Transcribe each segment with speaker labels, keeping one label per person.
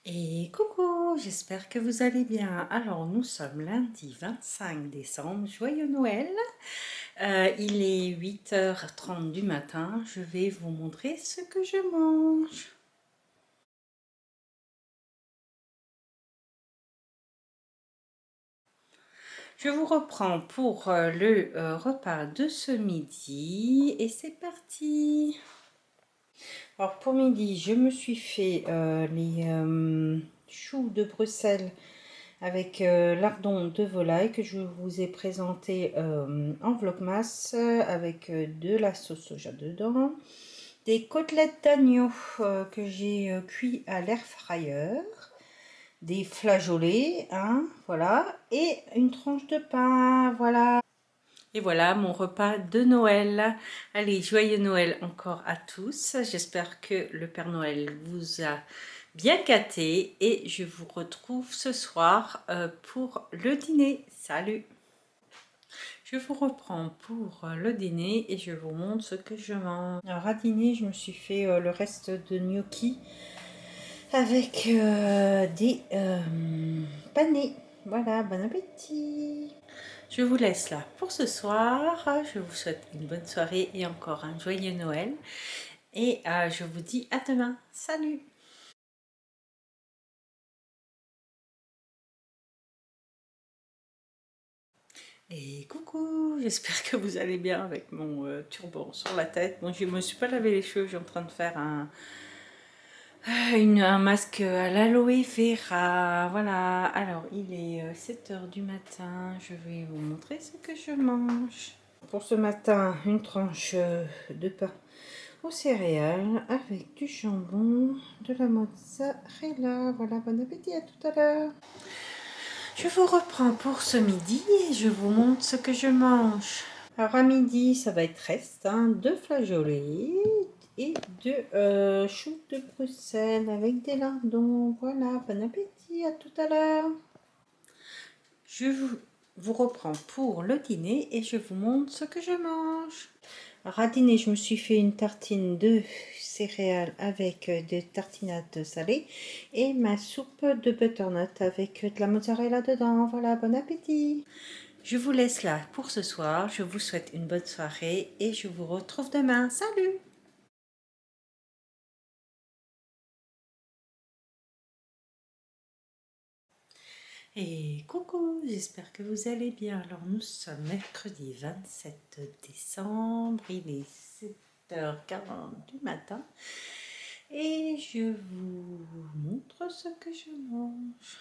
Speaker 1: Et coucou, j'espère que vous allez bien. Alors, nous sommes lundi 25 décembre, joyeux Noël. Il est 8h30 du matin. Je vais vous montrer ce que je mange. Je vous reprends pour le repas de ce midi et c'est parti. Alors, pour midi, je me suis fait les choux de Bruxelles avec lardon de volaille que je vous ai présenté en vlogmas avec de la sauce soja dedans, des côtelettes d'agneau que j'ai cuit à l'air fryer, des flageolets, hein, voilà, et une tranche de pain, voilà. Et voilà mon repas de Noël. Allez, joyeux Noël encore à tous. J'espère que le Père Noël vous a bien gâté et je vous retrouve ce soir pour le dîner. Salut! Je vous reprends pour le dîner et je vous montre ce que je mange. Alors à dîner, je me suis fait le reste de gnocchi avec des panais. Voilà, bon appétit! Je vous laisse là pour ce soir. Je vous souhaite une bonne soirée et encore un joyeux Noël. Et je vous dis à demain. Salut! Et coucou, j'espère que vous allez bien avec mon turban sur la tête. Bon, je ne me suis pas lavé les cheveux, je suis en train de faire un masque à l'aloe vera. Voilà, alors il est 7h du matin, je vais vous montrer ce que je mange. Pour ce matin, une tranche de pain aux céréales avec du jambon, de la mozzarella. Voilà, bon appétit, à tout à l'heure. Je vous reprends pour ce midi et je vous montre ce que je mange. Alors à midi, ça va être reste, hein, de flageolets et de choux de Bruxelles avec des lardons. Voilà, bon appétit, à tout à l'heure. Je vous reprends pour le dîner et je vous montre ce que je mange. Alors à dîner, je me suis fait une tartine de céréales avec des tartinades salées et ma soupe de butternut avec de la mozzarella dedans. Voilà, bon appétit! Je vous laisse là pour ce soir. Je vous souhaite une bonne soirée et je vous retrouve demain. Salut! Et coucou, j'espère que vous allez bien. Alors nous sommes mercredi 27 décembre, il est 7h40 du matin et je vous montre ce que je mange.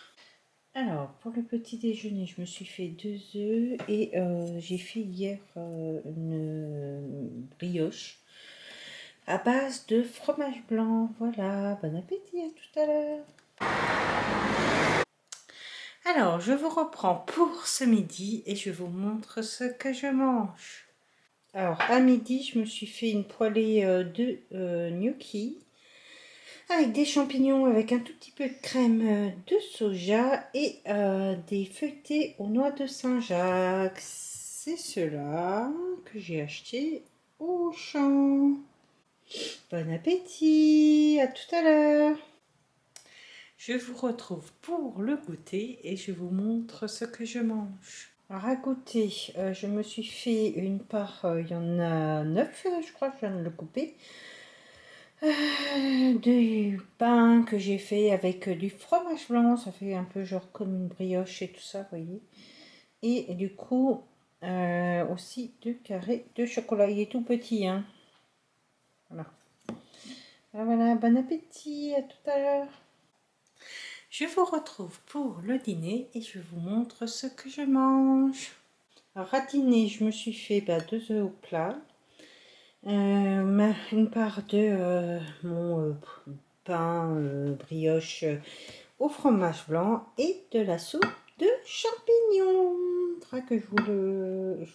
Speaker 1: Alors pour le petit déjeuner, je me suis fait 2 œufs et j'ai fait hier une brioche à base de fromage blanc. Voilà, bon appétit, à tout à l'heure. Alors, je vous reprends pour ce midi et je vous montre ce que je mange. Alors, à midi, je me suis fait une poêlée de gnocchi avec des champignons, avec un tout petit peu de crème de soja et des feuilletés aux noix de Saint-Jacques. C'est cela que j'ai acheté au champ. Bon appétit, à tout à l'heure. Je vous retrouve pour le goûter et je vous montre ce que je mange. Alors à goûter, je me suis fait une part, il y en a 9, je crois que je viens de le couper. Du pain que j'ai fait avec du fromage blanc, ça fait un peu genre comme une brioche et tout ça, vous voyez. Et du coup, aussi 2 carrés de chocolat, il est tout petit, hein. Voilà. Alors voilà, bon appétit, à tout à l'heure. Je vous retrouve pour le dîner et je vous montre ce que je mange. Alors à dîner, je me suis fait 2 œufs au plat, une part de mon pain brioche au fromage blanc et de la soupe de champignons. Faudra que je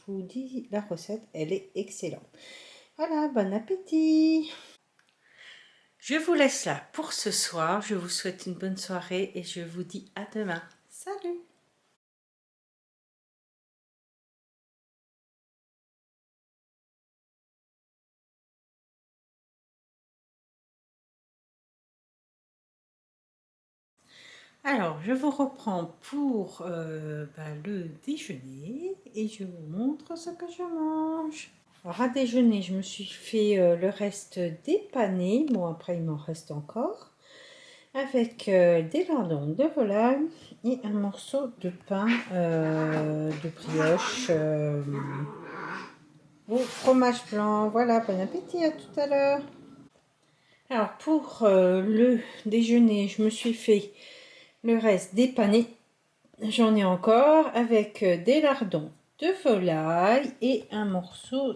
Speaker 1: vous dis la recette, elle est excellente. Voilà, bon appétit! Je vous laisse là pour ce soir. Je vous souhaite une bonne soirée et je vous dis à demain. Salut! Alors, je vous reprends pour le déjeuner et je vous montre ce que je mange. Alors, à déjeuner, je me suis fait le reste dépané. Bon, après, il m'en reste encore. Avec des lardons de volaille et un morceau de pain de brioche au fromage blanc. Voilà, bon appétit, à tout à l'heure. Alors, pour le déjeuner, je me suis fait le reste dépané. J'en ai encore avec des lardons de volaille et un morceau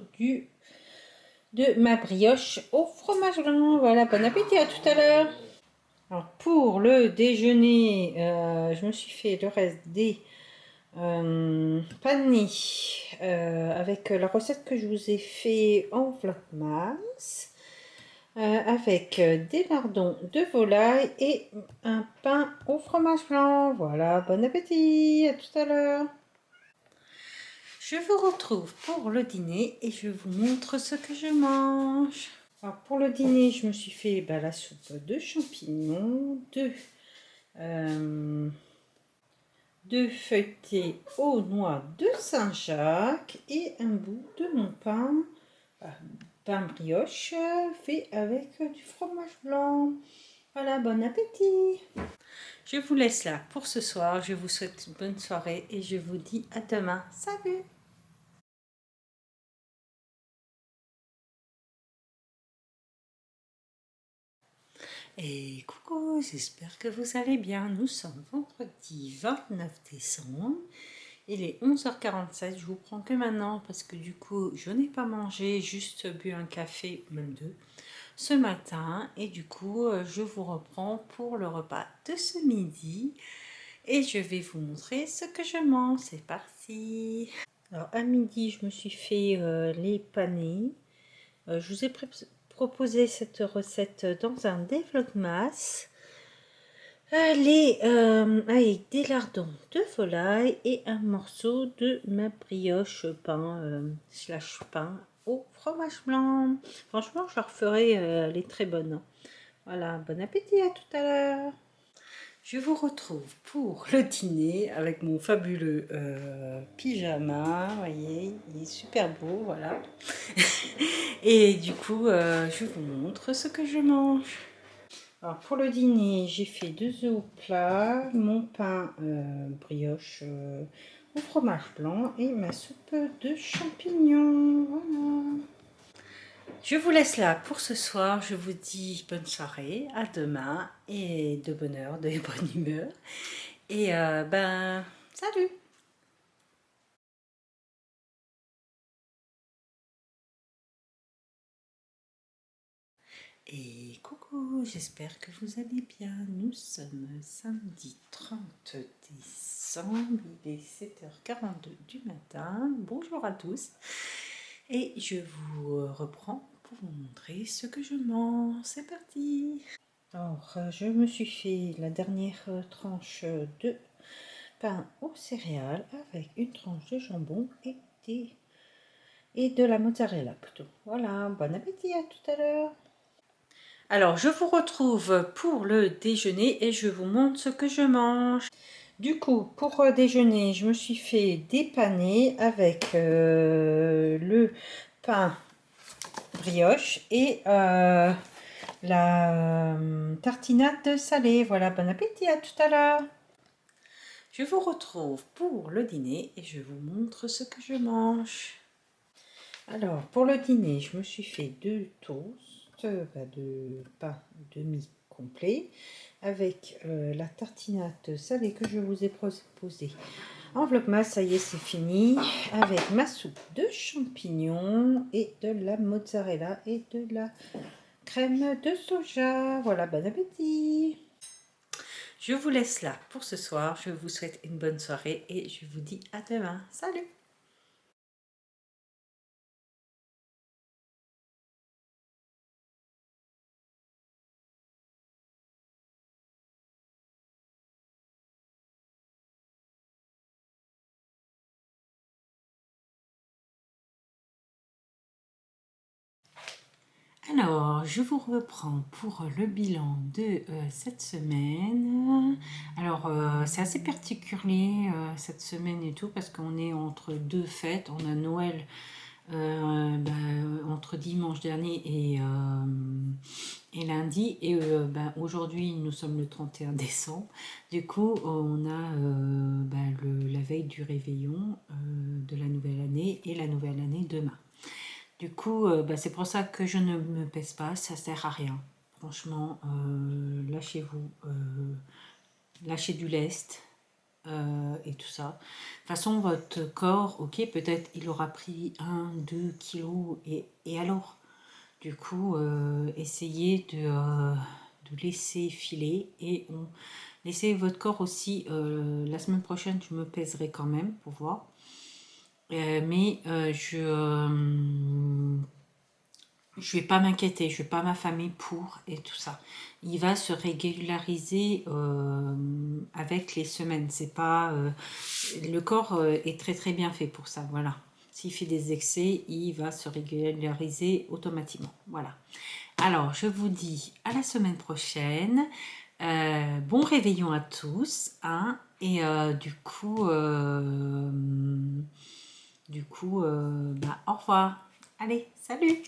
Speaker 1: de ma brioche au fromage blanc. Voilà, bon appétit, à tout à l'heure. Alors pour le déjeuner, je me suis fait le reste des panés avec la recette que je vous ai fait en vlogmas. Avec des lardons de volaille et un pain au fromage blanc. Voilà, bon appétit, à tout à l'heure. Je vous retrouve pour le dîner et je vous montre ce que je mange. Alors pour le dîner, je me suis fait la soupe de champignons, deux feuilletés aux noix de Saint-Jacques et un bout de mon pain brioche fait avec du fromage blanc. Voilà, bon appétit. Je vous laisse là pour ce soir. Je vous souhaite une bonne soirée et je vous dis à demain. Salut! Et coucou, j'espère que vous allez bien. Nous sommes vendredi 29 décembre. Il est 11h47. Je vous prends que maintenant parce que du coup, je n'ai pas mangé, juste bu un café, même deux, ce matin. Et du coup, je vous reprends pour le repas de ce midi. Et je vais vous montrer ce que je mange. C'est parti! Alors, à midi, je me suis fait les panés. Je vous ai proposé cette recette dans un des vlogmas. Avec des lardons de volaille et un morceau de ma brioche slash pain au fromage blanc. Franchement, je la referai, elle est très bonne. Voilà, bon appétit, à tout à l'heure. Je vous retrouve pour le dîner avec mon fabuleux pyjama. Vous voyez, il est super beau, voilà. Et du coup, je vous montre ce que je mange. Alors pour le dîner, j'ai fait 2 œufs au plat, mon pain brioche au fromage blanc et ma soupe de champignons. Voilà. Je vous laisse là pour ce soir. Je vous dis bonne soirée, à demain et de bonne heure, de bonne humeur. Et salut! Et coucou, j'espère que vous allez bien. Nous sommes samedi 30 décembre, il est 7h42 du matin. Bonjour à tous. Et je vous reprends pour vous montrer ce que je mange. C'est parti! Alors, je me suis fait la dernière tranche de pain aux céréales avec une tranche de jambon et de la mozzarella plutôt. Voilà, bon appétit, à tout à l'heure. Alors, je vous retrouve pour le déjeuner et je vous montre ce que je mange. Du coup, pour déjeuner, je me suis fait des panés avec le pain brioche et la tartinade salée. Voilà, bon appétit, à tout à l'heure. Je vous retrouve pour le dîner et je vous montre ce que je mange. Alors, pour le dîner, je me suis fait 2 toasts, de pain demi-complet, avec la tartinade salée que je vous ai proposée en vlogmas. Ça y est, c'est fini, avec ma soupe de champignons et de la mozzarella et de la crème de soja. Voilà, bon appétit! Je vous laisse là pour ce soir. Je vous souhaite une bonne soirée et je vous dis à demain. Salut! Alors, je vous reprends pour le bilan de cette semaine. Alors, c'est assez particulier cette semaine et tout parce qu'on est entre deux fêtes. On a Noël entre dimanche dernier et lundi. Et aujourd'hui, nous sommes le 31 décembre. Du coup, on a la veille du réveillon de la nouvelle année et la nouvelle année demain. Du coup, c'est pour ça que je ne me pèse pas, ça sert à rien. Franchement, lâchez-vous, lâchez du lest et tout ça. De toute façon, votre corps, ok, peut-être il aura pris 1, 2 kilos et alors? Du coup, essayez de laisser filer et laissez votre corps aussi. La semaine prochaine, je me pèserai quand même pour voir. Mais je vais pas m'inquiéter, je vais pas m'affamer pour et tout ça. Il va se régulariser avec les semaines. C'est pas le corps est très très bien fait pour ça. Voilà. S'il fait des excès, il va se régulariser automatiquement. Voilà. Alors, je vous dis à la semaine prochaine. Bon réveillon à tous. Hein, et du coup, au revoir. Allez, salut!